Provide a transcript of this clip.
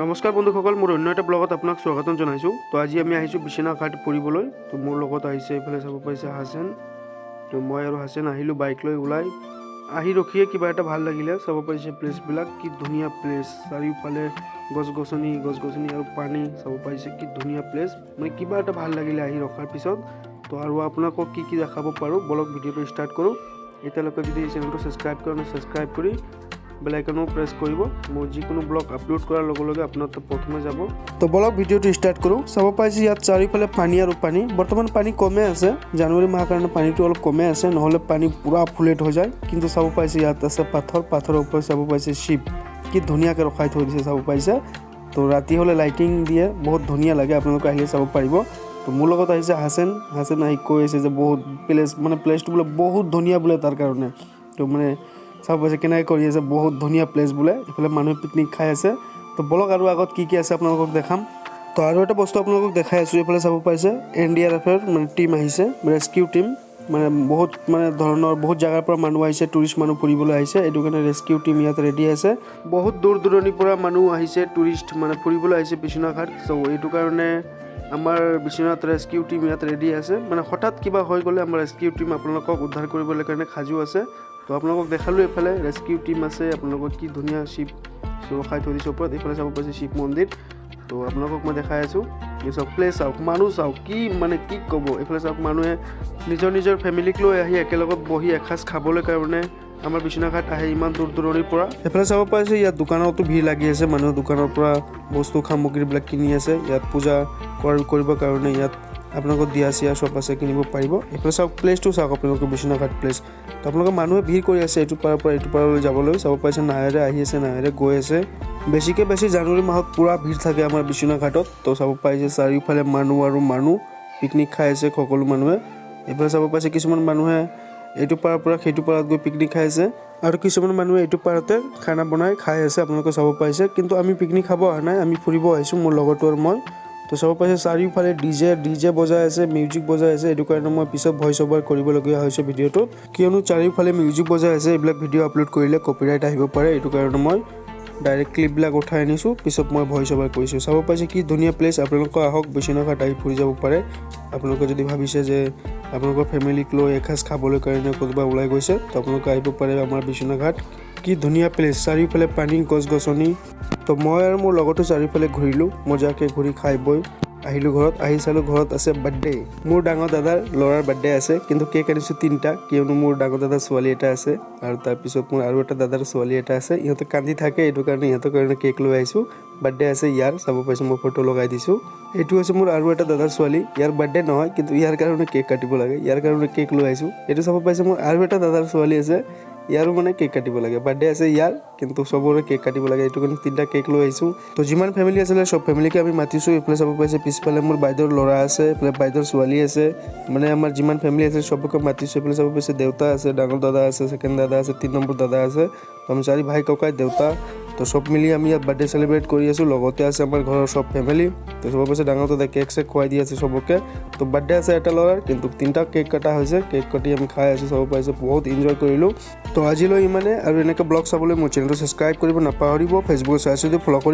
নমস্কাৰ বন্ধুসকল, মোৰ অন্য এটা ব্লগত আপোনাক স্বাগতম জনাইছোঁ। তো আজি আমি আহিছোঁ বিশ্বনাথ ফুৰিবলৈ। তো মোৰ লগত আহিছে এইফালে চাব পাইছে হাছেন। তো মই আৰু হাছেন আহিলোঁ বাইক লৈ ওলাই। আহি ৰখিয়ে কিবা এটা ভাল লাগিলে। চাব পাইছে প্লেচবিলাক কি ধুনীয়া প্লেচ, চাৰিওফালে গছ গছনি আৰু পানী। চাব পাইছে কি ধুনীয়া প্লেচ, মানে কিবা এটা ভাল লাগিলে আহি ৰখাৰ পিছত। তো আৰু আপোনালোকক কি দেখাব পাৰোঁ বলক ভিডিঅ'টো ষ্টাৰ্ট কৰোঁ। এতিয়ালৈকে যদি চেনেলটো ছাবস্ক্ৰাইব কৰা নাই ছাবস্ক্ৰাইব কৰি বেল আইকনো প্ৰেছ কৰিব। মই যিকোনো ব্লগ আপলোড কৰাৰ লগে লগে আপোনাৰ তাত প্ৰথমে যাব। তো ব্লগ ভিডিঅ'টো ষ্টাৰ্ট কৰোঁ। চাব পাইছে ইয়াত চাৰিওফালে পানী আৰু পানী। বৰ্তমান পানী কমে আছে, জানুৱাৰী মাহৰ কাৰণে পানীটো অলপ কমে আছে, নহ'লে পানী পূৰা ফুলেট হৈ যায়। কিন্তু চাব পাইছে ইয়াত আছে পাথৰৰ ওপৰত চাব পাইছে শিৱ, কি ধুনীয়াকৈ ৰখাই থৈ দিছে চাব পাইছে। তো ৰাতি হ'লে লাইটিং দিয়ে, বহুত ধুনীয়া লাগে, আপোনালোকে আহিলে চাব পাৰিব। তো মোৰ লগত আহিছে হাছেন আহি কৈ আছে যে বহুত প্লেচটো বোলে বহুত ধুনীয়া বোলে তাৰ কাৰণে। তো চাব পাইছে কেনেকৈ কৰি আছে, বহুত ধুনীয়া প্লেচ বোলে। এইফালে মানুহে পিকনিক খাই আছে। তো বলক আৰু আগত কি আছে আপোনালোকক দেখাম। তো আৰু এটা বস্তু আপোনালোকক দেখাই আছোঁ। এইফালে চাব পাইছে NDRFৰ টিম আহিছে, ৰেস্কিউ টিম। বহুত ধৰণৰ বহুত জেগাৰ পৰা মানুহ আহিছে, টুৰিষ্ট মানুহ ফুৰিবলৈ আহিছে। এইটো কাৰণে ৰেস্কিউ টিম ইয়াত ৰেডি আছে। বহুত দূৰ দূৰণিৰ পৰা মানুহ আহিছে, টুৰিষ্ট ফুৰিবলৈ আহিছে বিশ্বনাথ। চ' এইটো কাৰণে আমাৰ বিশ্বনাথ ৰেস্কিউ টিম ইয়াত ৰেডি আছে। হঠাৎ কিবা হৈ গ'লে আমাৰ ৰেস্কিউ টিম আপোনালোকক উদ্ধাৰ কৰিবলৈ কাৰণে সাজু আছে। তো আপোনালোকক দেখালোঁ এইফালে ৰেস্কিউ টিম আছে। আপোনালোকক কি ধুনীয়া শিৱ ৰখাই থৈ দিছে ওপৰত। এইফালে চাব পাইছে শিৱ মন্দিৰ। তো আপোনালোকক মই দেখাই আছোঁ। এই চাওক প্লেচ চাওক, মানুহ চাওক, কি ক'ব। এইফালে চাওক মানুহে নিজৰ ফেমিলিক লৈ আহি একেলগত বহি এসাঁজ খাবলৈ কাৰণে আমাৰ বিশ্বনাথ আহে ইমান দূৰ দূৰণিৰ পৰা। এইফালে চাব পাইছে ইয়াত দোকানতো ভিৰ লাগি আছে, মানুহে দোকানৰ পৰা বস্তু সামগ্ৰীবিলাক কিনি আছে। ইয়াত পূজা কৰিবৰ কাৰণে ইয়াত আপোনালোকক দিয়া চিয়া চব আছে, কিনিব পাৰিব। এইফালে চাওক প্লেচটো চাওক আপোনালোকে বিশ্বনাথ প্লেচ। তো আপোনালোকে মানুহে ভিৰ কৰি আছে এইটো পাৰৰ পৰা এইটো পাৰলৈ যাবলৈ। চাব পাইছে নাৱেৰে আহি আছে, নাৱেৰে গৈ আছে। বেছি জানুৱাৰী মাহত পূৰা ভিৰ থাকে আমাৰ বিশ্বনাথ ঘাটত। তো চাব পাইছে চাৰিওফালে মানুহ পিকনিক খাই আছে সকলো মানুহে। এইফালে চাব পাইছে কিছুমান মানুহে এইটো পাৰৰ পৰা সেইটো পাৰত গৈ পিকনিক খাই আছে, আৰু কিছুমান মানুহে এইটো পাৰতে খানা বনাই খাই আছে। আপোনালোকে চাব পাইছে, কিন্তু আমি পিকনিক খাব অহা নাই, আমি ফুৰিব আহিছোঁ মোৰ লগৰটো আৰু মই। তো চাব পাইছে চাৰিওফালে ডিজে বজাই আছে, মিউজিক বজাই আছে। এইটো কাৰণে মই পিছত ভইচ অভাৰ কৰিবলগীয়া হৈছে ভিডিঅ'টোত, কিয়নো চাৰিওফালে মিউজিক বজাই আছে। এইবিলাক ভিডিঅ' আপলোড কৰিলে কপিৰাইট আহিব পাৰে, এইটো কাৰণে মই ডাইৰেক্ট ক্লিপবিলাক উঠাই আনিছোঁ, পিছত মই ভইচ অভাৰ কৰিছোঁ। চাব পাইছে কি ধুনীয়া প্লেচ। আপোনালোকে আহক বিশ্বনাথ আহি ফুৰি যাব পাৰে। আপোনালোকে যদি ভাবিছে যে আপোনালোকৰ ফেমিলিক লৈ এসাঁজ খাবলৈ কাৰণে ক'ৰবাত ওলাই গৈছে, তো আপোনালোকে আহিব পাৰে আমাৰ বিশ্বনাথ। কি ধুনীয়া প্লেচ, চাৰিওফালে পানী গছ গছনি। তো মই আৰু মোৰ লগতো চাৰিওফালে ঘূৰিলোঁ, মজাকৈ ঘূৰি খাই বৈ আহিলোঁ ঘৰত। আহি চালোঁ ঘৰত আছে বাৰ্থডে। মোৰ ডাঙৰ দাদাৰ ল'ৰাৰ বাৰ্থডে আছে, কিন্তু কেক আনিছোঁ 3টা, কিয়নো মোৰ ডাঙৰ দাদাৰ ছোৱালী এটা আছে, আৰু তাৰপিছত মোৰ আৰু এটা দাদাৰ ছোৱালী এটা আছে। ইহঁতে কান্দি থাকে, এইটো কাৰণে ইহঁতৰ কাৰণে কেক লৈ আহিছোঁ। বাৰ্থডে আছে ইয়াৰ, চাব পাইছোঁ মই ফটো লগাই দিছোঁ। এইটো হৈছে মোৰ আৰু এটা দাদাৰ ছোৱালী, ইয়াৰ বাৰ্থডে নহয়, কিন্তু ইয়াৰ কাৰণে কেক কাটিব লাগে, ইয়াৰ কাৰণে কেক লৈ আহিছোঁ। এইটো চাব পাইছে মোৰ আৰু এটা দাদাৰ ছোৱালী আছে, ইয়াৰো কেক কাটিব লাগে, বাৰ্থডে আছে ইয়াৰ, কিন্তু চবৰে কেক কাটিব লাগে, এইটো কাৰণে 3টা কেক লৈ আহিছোঁ। তো যিমান ফেমিলি আছিলে চব ফেমিলিকে আমি মাতিছোঁ। এইফালে চাব পাইছে পিছফালে মোৰ বাইদেউৰ ল'ৰা আছে, এইফালে বাইদেউৰ ছোৱালী আছে, আমাৰ যিমান ফেমিলি আছে চবকে মাতিছোঁ। এইফালে চাব পাইছে দেউতা আছে, ডাঙৰ দাদা আছে, ছেকেণ্ড দাদা আছে, 3 নম্বৰ দাদা আছে। তো আমি 4 ভাই ককাই দেউতা, তো চব মিলি আমি ইয়াত বাৰ্থডে চেলিব্ৰেট কৰি আছোঁ। লগতে আছে আমাৰ ঘৰৰ চব ফেমিলি। তো চব পাইছে ডাঙৰ দাদা কেক চেক খুৱাই দি আছে চবকে। তো বাৰ্থডে আছে এটা ল'ৰাৰ, কিন্তু 3টা কেক কটা হৈছে, কেক কাটি আমি খাই আছোঁ। চাব পাইছে বহুত এনজয় কৰিলোঁ। তো আজিলৈ ইমানে, আৰু এনেকৈ ব্লগ চাবলৈ মোৰ চেনেলটো ছাবস্ক্ৰাইব কৰিব নাপাহৰিব। ফেচবুকত চাই আছোঁ যদি ফ'ল' কৰিব।